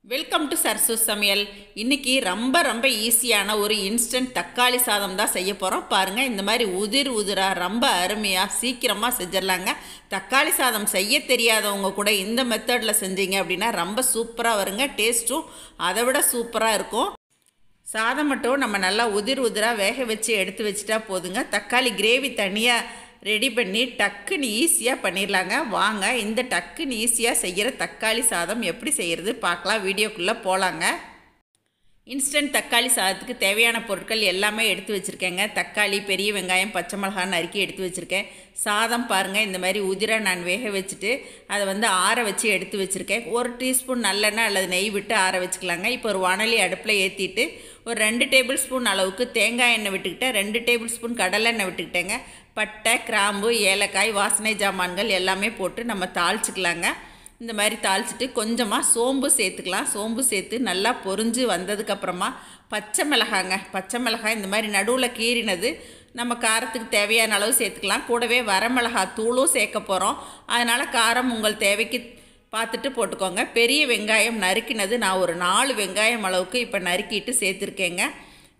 Welcome to Sarasu சமையல். இன்றைக்கி ரொம்ப ஈஸியான ஒரு இன்ஸ்டன்ட் தக்காளி சாதம் தான் செய்ய போகிறோம். பாருங்கள், இந்த மாதிரி உதிராக ரொம்ப அருமையாக சீக்கிரமாக செஞ்சிடலாங்க. தக்காளி சாதம் செய்ய தெரியாதவங்க கூட இந்த மெத்தடில் செஞ்சீங்க அப்படின்னா ரொம்ப சூப்பராக வருங்க. டேஸ்ட்டும் அதை விட சூப்பராக இருக்கும். சாதம் மட்டும் நம்ம நல்லா உதிராக வேக வச்சு எடுத்து வச்சுட்டா போதுங்க. தக்காளி கிரேவி தனியாக ரெடி பண்ணி டக்குன்னு ஈஸியாக பண்ணிடலாங்க. வாங்க, இந்த டக்குன்னு ஈஸியாக செய்கிற தக்காளி சாதம் எப்படி செய்கிறது பார்க்கலாம். வீடியோக்குள்ளே போகலாங்க. இன்ஸ்டன்ட் தக்காளி சாதத்துக்கு தேவையான பொருட்கள் எல்லாமே எடுத்து வச்சுருக்கேங்க. தக்காளி, பெரிய வெங்காயம், பச்சை மிளகாய் நறுக்கி எடுத்து வச்சுருக்கேன். சாதம் பாருங்கள், இந்த மாதிரி உதிராக நான் வேக வச்சுட்டு அதை ஆற வச்சு எடுத்து வச்சுருக்கேன். 1 டீஸ்பூன் நல்லெண்ணெய் அல்லது நெய் விட்டு ஆற வச்சுக்கலாங்க. இப்போ ஒரு வாணலி அடுப்பில் ஏற்றிட்டு ஒரு 2 டேபிள் ஸ்பூன் அளவுக்கு தேங்காய் எண்ணெய் விட்டுக்கிட்டேன். 2 டேபிள் ஸ்பூன் கடலெண்ணெய் விட்டுக்கிட்டேங்க. பட்டை, கிராம்பு, ஏலக்காய், வாசனை ஜாமான்கள் எல்லாமே போட்டு நம்ம தாளிச்சிக்கலாங்க. இந்த மாதிரி தாளிச்சிட்டு கொஞ்சமாக சோம்பு சேர்த்துக்கலாம். சோம்பு சேர்த்து நல்லா பொரிஞ்சு வந்ததுக்கப்புறமா பச்சை மிளகாய் இந்த மாதிரி நடுவில் கீறினது நம்ம காரத்துக்கு தேவையான அளவு சேர்த்துக்கலாம். கூடவே வரமிளகாய் தூளும் சேர்க்க போகிறோம். அதனால் காரம் உங்கள் தேவைக்கு பார்த்துட்டு போட்டுக்கோங்க. பெரிய வெங்காயம் நறுக்கினது நான் ஒரு 4 வெங்காயம் அளவுக்கு இப்போ நறுக்கிட்டு சேர்த்துருக்கேங்க.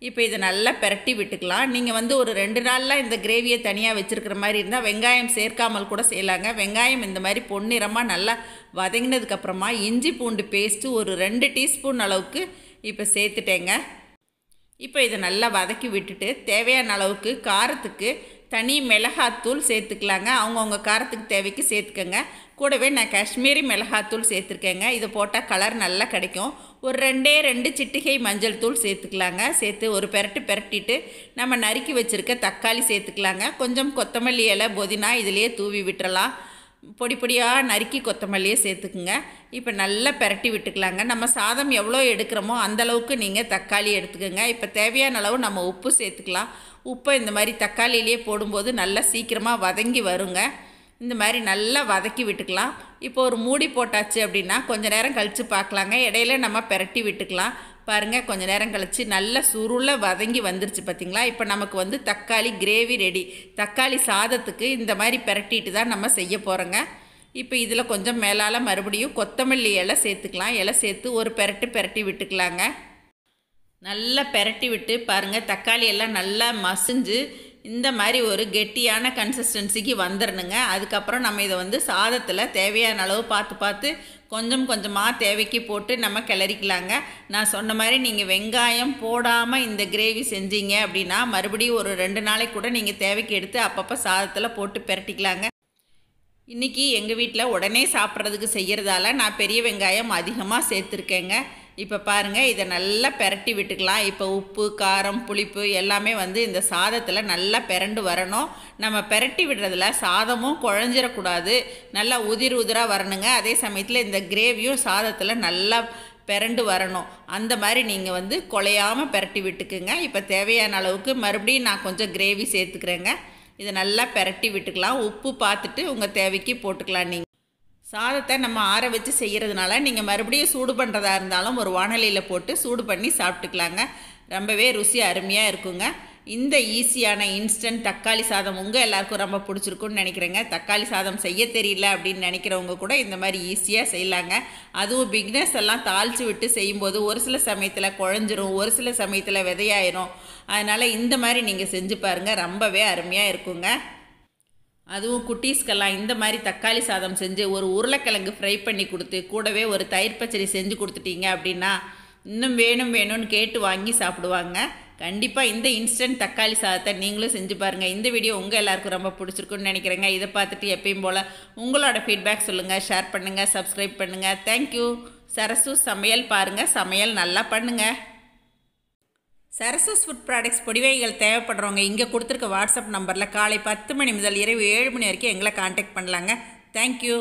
இப்போ இதை நல்லா பிரட்டி விட்டுக்கலாம். நீங்கள் ஒரு 2 நாளில் இந்த கிரேவியை தனியாக வச்சுருக்கிற மாதிரி இருந்தால் வெங்காயம் சேர்க்காமல் கூட செய்யலாங்க. வெங்காயம் இந்த மாதிரி பொன்னிறமாக நல்லா வதங்கினதுக்கப்புறமா இஞ்சி பூண்டு பேஸ்ட்டு ஒரு 2 டீஸ்பூன் அளவுக்கு இப்போ சேர்த்துட்டேங்க. இப்போ இதை நல்லா வதக்கி விட்டுட்டு தேவையான அளவுக்கு காரத்துக்கு தனி மிளகாத்தூள் சேர்த்துக்கலாங்க. அவங்கவுங்க காரத்துக்கு தேவைக்கு சேர்த்துக்கோங்க. கூடவே நான் காஷ்மீரி மிளகாத்தூள் சேர்த்துருக்கேங்க. இதை போட்டால் கலர் நல்லா கிடைக்கும். ஒரு 2 சிட்டிகை மஞ்சள் தூள் சேர்த்துக்கலாங்க. சேர்த்து ஒரு பிரட்டிட்டு நம்ம நறுக்கி வச்சுருக்க தக்காளி சேர்த்துக்கலாங்க. கொஞ்சம் கொத்தமல்லி இலை, புதினா இதிலேயே தூவி விட்டுறலாம். பொடியாக நறுக்கி கொத்தமல்லியை சேர்த்துக்குங்க. இப்போ நல்லா பிரட்டி விட்டுக்கலாங்க. நம்ம சாதம் எவ்வளோ எடுக்கிறோமோ அந்தளவுக்கு நீங்கள் தக்காளி எடுத்துக்கோங்க. இப்போ தேவையான அளவு நம்ம உப்பு சேர்த்துக்கலாம். உப்பை இந்த மாதிரி தக்காளியிலே போடும்போது நல்லா சீக்கிரமாக வதங்கி வருங்க. இந்த மாதிரி நல்லா வதக்கி விட்டுக்கலாம். இப்போ ஒரு மூடி போட்டாச்சு அப்படின்னா கொஞ்சம் நேரம் கழித்து பார்க்கலாங்க. இடையில நம்ம பிரட்டி விட்டுக்கலாம். பாருங்கள், கொஞ்சம் நேரம் கழித்து நல்லா சுருள வதங்கி வந்துருச்சு பார்த்திங்களா. இப்போ நமக்கு தக்காளி கிரேவி ரெடி. தக்காளி சாதத்துக்கு இந்த மாதிரி பிரட்டிட்டு தான் நம்ம செய்ய போகிறோங்க. இப்போ இதில் கொஞ்சம் மேலால் மறுபடியும் கொத்தமல்லி இலை சேர்த்துக்கலாம். இலை சேர்த்து ஒரு பிரட்டி விட்டுக்கலாங்க. நல்லா பிரட்டி விட்டு பாருங்கள், தக்காளி எல்லாம் நல்லா மசிஞ்சு இந்த மாதிரி ஒரு கெட்டியான கன்சிஸ்டன்சிக்கு வந்துடணுங்க. அதுக்கப்புறம் நம்ம இதை சாதத்தில் தேவையான அளவு பார்த்து கொஞ்சமாக தேவைக்கு போட்டு நம்ம கிளறிக்கலாங்க. நான் சொன்ன மாதிரி நீங்கள் வெங்காயம் போடாமல் இந்த கிரேவி செஞ்சீங்க அப்படின்னா மறுபடியும் ஒரு 2 நாளைக்கு கூட நீங்கள் தேவைக்கு எடுத்து அப்பப்போ சாதத்தில் போட்டு பிரட்டிக்கலாங்க. இன்றைக்கி எங்கள் வீட்டில் உடனே சாப்பிட்றதுக்கு செய்கிறதால நான் பெரிய வெங்காயம் அதிகமாக சேர்த்துருக்கேங்க. இப்போ பாருங்கள், இதை நல்லா பிரட்டி விட்டுக்கலாம். இப்போ உப்பு, காரம், புளிப்பு எல்லாமே இந்த சாதத்தில் நல்லா பிரண்டு வரணும். நம்ம பிரட்டி விடுறதுல சாதமும் குழஞ்சிடக்கூடாது, நல்லா உதிராக வரணுங்க. அதே சமயத்தில் இந்த கிரேவியும் சாதத்தில் நல்லா பிரண்டு வரணும். அந்த மாதிரி நீங்கள் குழையாமல் பிரட்டி விட்டுக்குங்க. இப்போ தேவையான அளவுக்கு மறுபடியும் நான் கொஞ்சம் கிரேவி சேர்த்துக்கிறேங்க. இதை நல்லா பிரட்டி விட்டுக்கலாம். உப்பு பார்த்துட்டு உங்கள் தேவைக்கு போட்டுக்கலாம். நீங்கள் சாதத்தை நம்ம ஆற வச்சு செய்கிறதுனால நீங்கள் மறுபடியும் சூடு பண்ணுறதா இருந்தாலும் ஒரு வாணலியில் போட்டு சூடு பண்ணி சாப்பிட்டுக்கலாங்க. ரொம்பவே ருசி அருமையாக இருக்குங்க. இந்த ஈஸியான இன்ஸ்டன்ட் தக்காளி சாதம் உங்கள் எல்லாருக்கும் ரொம்ப பிடிச்சிருக்குன்னு நினைக்கிறேங்க. தக்காளி சாதம் செய்ய தெரியல அப்படின்னு நினைக்கிறவங்க கூட இந்த மாதிரி ஈஸியாக செய்யலாங்க. அதுவும் பிக்னஸ் எல்லாம் தாளித்து விட்டு செய்யும்போது ஒரு சில சமயத்தில் குழஞ்சிரும், ஒரு சில சமயத்தில் விதையாயிரும். அதனால் இந்த மாதிரி நீங்கள் செஞ்சு பாருங்கள், ரொம்பவே அருமையாக இருக்குங்க. அதுவும் குட்டீஸ்க்கெல்லாம் இந்த மாதிரி தக்காளி சாதம் செஞ்சு ஒரு உருளைக்கிழங்கு ஃப்ரை பண்ணி கொடுத்து கூடவே ஒரு தயிர் பச்சடி செஞ்சு கொடுத்துட்டீங்க அப்படின்னா இன்னும் வேணும்னு கேட்டு வாங்கி சாப்பிடுவாங்க. கண்டிப்பாக இந்த இன்ஸ்டன்ட் தக்காளி சாதத்தை நீங்களும் செஞ்சு பாருங்கள். இந்த வீடியோ உங்கள் எல்லாருக்கும் ரொம்ப பிடிச்சிருக்குன்னு நினைக்கிறேங்க. இதை பார்த்துட்டு எப்பயும் போல் உங்களோட ஃபீட்பேக் சொல்லுங்கள், ஷேர் பண்ணுங்கள், சப்ஸ்கிரைப் பண்ணுங்கள். தேங்க்யூ. சரசு சமையல் பாருங்கள், சமையல் நல்லா பண்ணுங்கள். சரசஸ் ஃபுட் ப்ராடக்ட்ஸ் பொடிவைகள் தேவைப்படுறவங்க இங்கே கொடுத்துருக்க வாட்ஸ்அப் நம்பரில் காலை 10 மணி முதல் இரவு 7 மணி வரைக்கும் எங்களை காண்டாக்ட் பண்ணலாங்க. தேங்க்யூ.